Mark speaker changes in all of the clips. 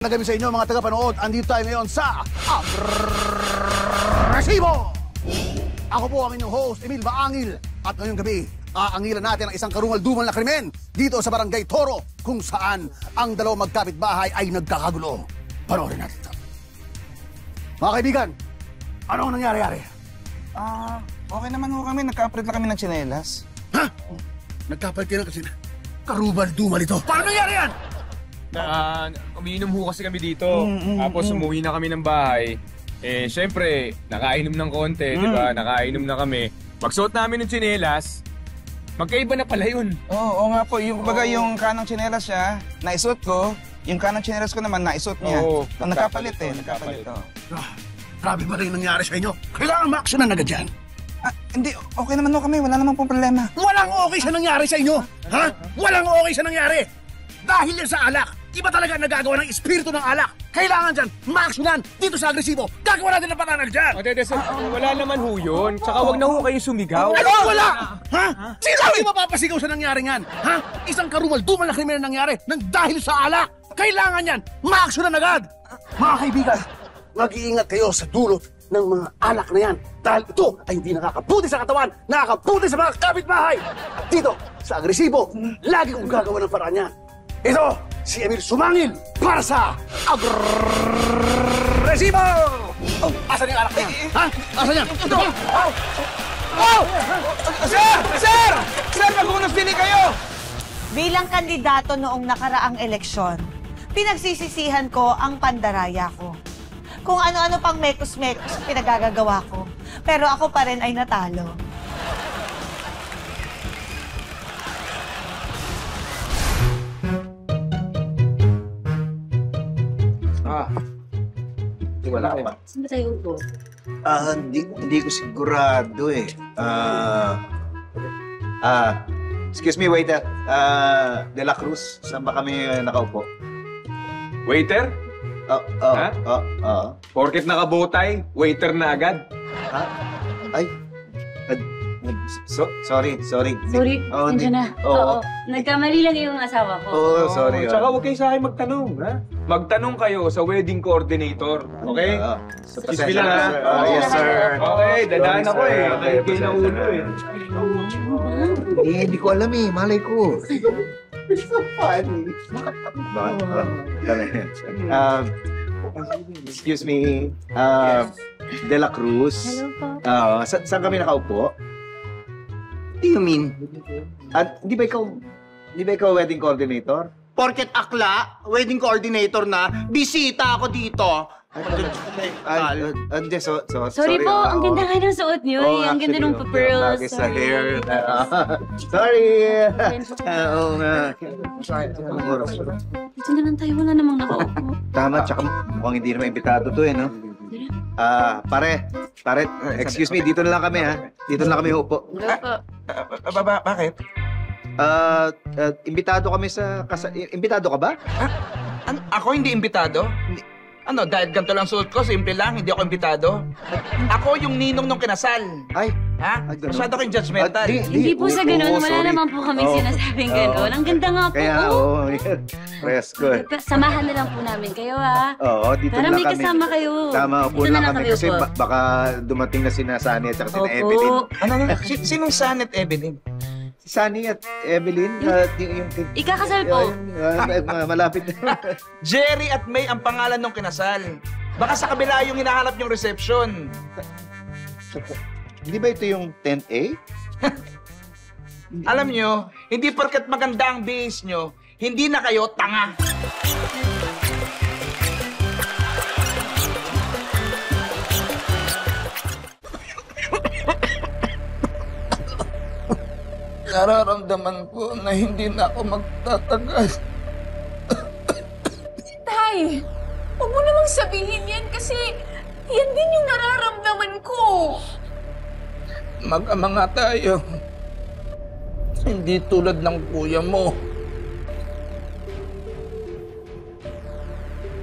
Speaker 1: Gabi sa inyo mga tagapanood, andito tayo ngayon sa Agresibo! Ako po ang inyong host, Emil Baangil. At ngayong gabi, aangilan natin ang isang karungal-dumal na krimen dito sa Barangay Toro, kung saan ang dalawang magkapitbahay ay nagkakagulo. Panoorin natin ito. Mga kaibigan, ano ang nangyari-yari?
Speaker 2: Okay naman ho kami. Nagka-upgrade na kami ng tsinelas.
Speaker 1: Ha? Nagkapalit ka na kasi karubal-dumal ito. Paano nangyari yan?
Speaker 3: Umiinom ho kasi kami dito. Tapos umuwi na kami ng bahay. Eh, syempre, nakainom ng konti, di ba? Nakainom na kami. Pagsuot namin ng tsinelas, magkaiba na pala yun.
Speaker 2: Oo nga po. Yung baga yung kanang tsinelas siya, naisuot ko. Yung kanang tsinelas ko naman, naisuot niya.
Speaker 3: Oo,
Speaker 2: nagkapalit.
Speaker 1: Grabe ba rin nangyari sa inyo? Kailangan ma-actionan agad yan.
Speaker 2: Hindi, okay naman ho kami. Wala naman pong problema.
Speaker 1: Walang okay sa nangyari sa inyo. Ha? Walang okay sa nangyari. Dahil yan sa alak. Iba talaga nagagawa ng espiritu ng alak. Kailangan dyan, ma-actionan dito sa Agresibo. Gagawa natin ng patanag dyan.
Speaker 3: Wala naman ho yun. Tsaka wag na ho kayo sumigaw.
Speaker 1: Ano wala? Ha? Sino yung mapapasigaw sa nangyari yan? Ha? Isang karumal-dumal na krimen na nangyari nang dahil sa alak. Kailangan yan, ma-actionan agad. Mga kaibigan, mag-iingat kayo sa dulot ng mga alak na yan. Dahil ito ay hindi nakakabuti sa katawan, nakakabuti sa mga kapitbahay. At dito, sa Agresibo, lagi kong gagawa ng paraan yan. Ito, si Emil Sumangil para sa Agresibo! Oh, asan yung alak na yan? Ha? Asan yan? Ito!
Speaker 2: Sir! Sir, mag-unos din kayo!
Speaker 4: Bilang kandidato noong nakaraang eleksyon, pinagsisisihan ko ang pandaraya ko. Kung ano-ano pang mekos-mekos ang pinagagagawa ko. Pero ako pa rin ay natalo.
Speaker 2: Wala ka ba?
Speaker 5: Saan ba tayo upo?
Speaker 6: Hindi ko sigurado eh. Excuse me, waiter. De La Cruz, saan ba kami nakaupo?
Speaker 3: Waiter? Porket nakabotay, waiter na agad.
Speaker 6: Ha? Ay. Sorry.
Speaker 5: Sorry,
Speaker 6: Oh,
Speaker 5: nandiyan na. Oo. Nagkamali lang yung asawa ko.
Speaker 6: Oh, sorry.
Speaker 3: Tsaka huwag kayo sa akin magtanong, ha? Magtanong kayo sa wedding coordinator, okay? Excuse me lang, ha?
Speaker 6: Yes, sir.
Speaker 3: Okay, dadaan ako eh.
Speaker 6: Okay,
Speaker 3: Kayo na ulo eh.
Speaker 6: Hindi ko alam eh. Malay ko. It's so funny. Excuse me. De La Cruz.
Speaker 5: Hello po.
Speaker 6: Saan kami nakaupo? What do you mean? Di ba ikaw wedding coordinator?
Speaker 7: Porket akla, wedding coordinator na, bisita ako dito.
Speaker 5: Sorry po, ang ganda nga ng suot niyo. Ang ganda ng pearls.
Speaker 6: Bagay sa hair. Sorry. Oo nga.
Speaker 5: Dito na lang tayo, wala namang nakaupo.
Speaker 6: Tama, tsaka mukhang hindi naman imbitado to eh, no? Pare, excuse me, dito na lang kami ha. Dito na lang kami upo.
Speaker 2: Bakit?
Speaker 6: Imbitado kami sa imbitado ka ba?
Speaker 2: Ako hindi imbitado? Dahil ganito lang suot ko, simple lang, hindi ako imbitado. Ako yung ninong nung kinasal.
Speaker 6: Ay,
Speaker 2: Ha? Masyado kayong judgmental.
Speaker 5: Hindi po sa ganun, wala
Speaker 6: sorry.
Speaker 5: naman po kaming sinasabing ganun. Ang ganda nga po.
Speaker 6: Kaya, presko eh.
Speaker 5: Samahan na lang po namin kayo, ha?
Speaker 6: Oo, dito
Speaker 5: Para
Speaker 6: na
Speaker 5: may
Speaker 6: kami.
Speaker 5: kasama kayo.
Speaker 6: Tama, upo
Speaker 5: Dito
Speaker 6: na
Speaker 5: na lang
Speaker 6: kami
Speaker 5: kami
Speaker 6: kasi
Speaker 5: upo.
Speaker 6: baka dumating na sina Sunny at saka sina
Speaker 5: Opo.
Speaker 6: Evelyn.
Speaker 2: Ano? Sinong Sanet Evelyn?
Speaker 6: Si Sunny at Evelyn, yung
Speaker 5: Ikakasal po.
Speaker 6: malapit na.
Speaker 2: Jerry at May ang pangalan nung kinasal. Baka sa kabila yung hinahanap yung reception.
Speaker 6: Hindi ba ito yung 10A?
Speaker 2: Alam nyo, hindi porket maganda ang bihis nyo, hindi na kayo tanga. Nararamdaman ko na hindi na ako magtatagal.
Speaker 8: Tay, huwag mo namang sabihin yan kasi yan din yung nararamdaman ko.
Speaker 2: Mag-ama nga tayo. Hindi tulad ng kuya mo.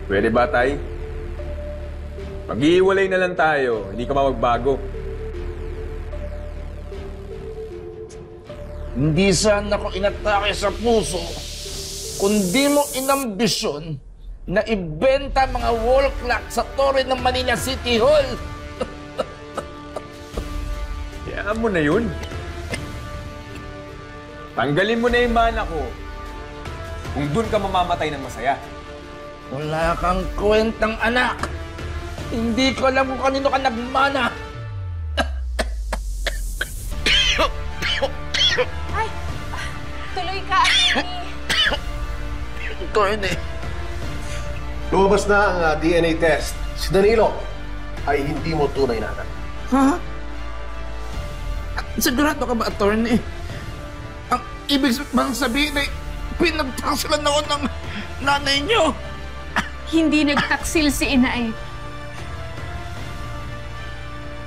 Speaker 3: Pwede ba, Tay? Mag-iiwalay na lang tayo. Hindi ka magbago.
Speaker 2: Hindi sana ako inatake sa puso, kundi mo inambisyon
Speaker 9: na ibenta mga wall clock sa Torre ng Manila City Hall.
Speaker 3: Kaya mo na yun. Tanggalin mo na yung mana ko kung doon ka mamamatay ng masaya.
Speaker 9: Wala kang kwentang anak. Hindi ko alam kung kanino ka nagmana.
Speaker 8: Ay, tuloy ka,
Speaker 9: Attorney.
Speaker 1: Lumabas na ang DNA test. Si Danilo ay hindi mo tunay na anak.
Speaker 9: Ha? Sigurado ka ba, attorney? Ang ibig bang sabihin ay pinagtaksilan ako ng nanay niyo.
Speaker 8: Hindi nagtaksil si inay.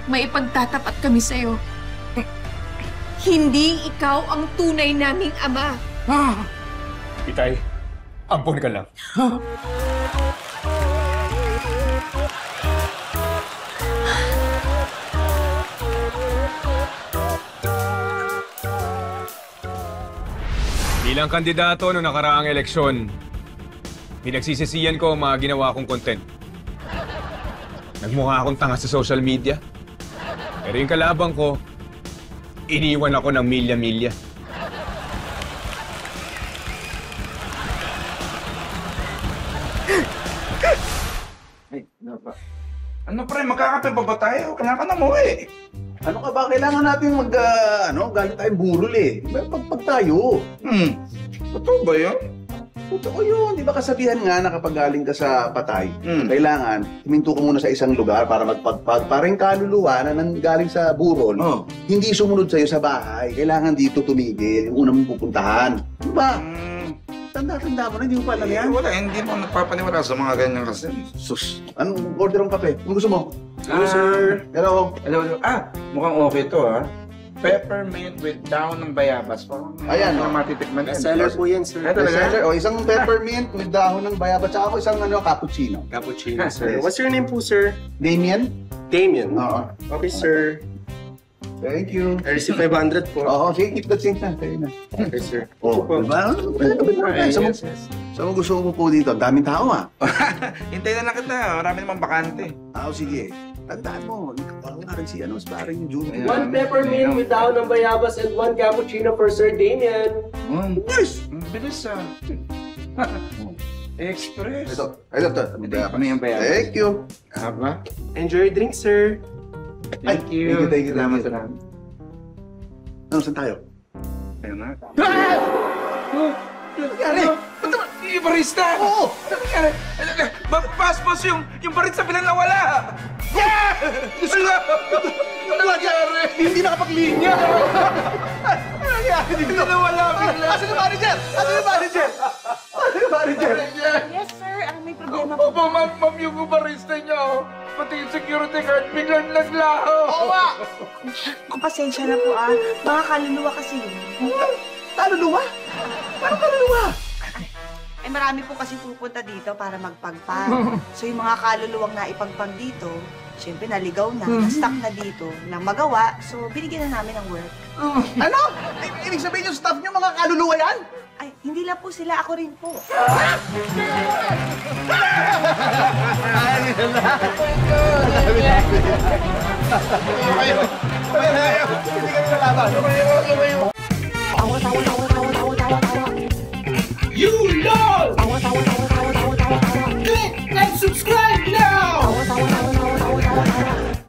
Speaker 8: May ipagtatapat kami sa'yo. Hindi ikaw ang tunay naming ama.
Speaker 3: Itay, ampun ka lang. Bilang kandidato noong nakaraang eleksyon, pinagsisisihan ko ang mga ginawa kong content. Nagmukha akong tanga sa social media. Pero yung kalabang ko, iniwan ako ng milya-milya.
Speaker 2: Ay, ano pre, magkakape pa ba tayo? Kailangan ka na umuwi.
Speaker 1: Ano ka ba? Kailangan natin galit tayong burol eh. Pagpag tayo.
Speaker 2: Totoo ba yun?
Speaker 1: Totoo yun. Di ba kasabihan nga na kapag galing ka sa patay, kailangan huminto ka muna sa isang lugar para magpagpag. Para yung kaluluwa na galing sa burol, hindi sumunod sa'yo sa bahay. Kailangan dito tumigil, yung unang mong pupuntahan. Di ba? Tanda-tanda mo na, hindi mo pa alam yan.
Speaker 2: Wala, hindi mo nagpapaniwala sa mga ganyan kasi.
Speaker 1: Sus, anong order ng kape? Ano gusto mo?
Speaker 2: Hello, sir.
Speaker 1: Hello.
Speaker 2: Hello. Mukhang okay to, ha? Peppermint with daon ng bayabas. Parang
Speaker 1: ayan,
Speaker 2: matitikman.
Speaker 7: Seller po yan, sir.
Speaker 1: Seller, isang peppermint with dahon ng bayabas, tsaka ako isang cappuccino.
Speaker 7: Cappuccino, sir. What's your name po, sir?
Speaker 1: Damien?
Speaker 7: Damien.
Speaker 1: Oo.
Speaker 7: Okay, sir.
Speaker 1: Thank you.
Speaker 7: I receive 500 po.
Speaker 1: Oo, sige, keep that same na.
Speaker 7: Okay, sir.
Speaker 1: Oh, diba? Saan mo gusto mo po dito? Ang daming tao, ah.
Speaker 2: Hintayin na lang kita. Marami namang bakante.
Speaker 1: Sige. Tandaan mo, parang nga rin si parang yung June.
Speaker 7: One peppermint with daon ng bayabas and one cappuccino for Sir Damien.
Speaker 1: Bilis!
Speaker 2: Bilis, Express.
Speaker 1: Ito.
Speaker 2: Ano yung bayabas?
Speaker 1: Thank you.
Speaker 2: Aba?
Speaker 7: Enjoy your drink, sir.
Speaker 2: Thank you.
Speaker 1: Thank you.
Speaker 2: Salamat.
Speaker 1: Ano, saan tayo?
Speaker 2: Ayun na.
Speaker 1: Nangyari?
Speaker 2: Yung barista!
Speaker 1: Oo!
Speaker 2: Paspos yung barista bilang nawala! Yeah! Ano nangyari?
Speaker 1: Hindi nakapag-linya! Ano nangyari dito?
Speaker 2: Hindi nawala bigla!
Speaker 1: Asan yung manager? Asan yung manager? Asan yung manager?
Speaker 4: Yes, sir. May problema po.
Speaker 2: Opo, ma'am, yung barista niyo. Pati yung security guard biglang naglaho.
Speaker 1: Oo nga!
Speaker 4: Kung pasensya na po mga kaluluwa kasi yun.
Speaker 1: Kaluluwa? Parang kaluluwa?
Speaker 4: Eh marami po kasi pupunta dito para magpagpag. So yung mga kaluluwang naipagpag dito, syempre naligaw na, na-stuck na dito, nang magawa, so binigyan na namin ng work.
Speaker 1: Ano? Ibig sabihin yung staff niyo mga kaluluwa yan?
Speaker 4: Ay, hindi lang po sila, ako rin po.
Speaker 1: You lost!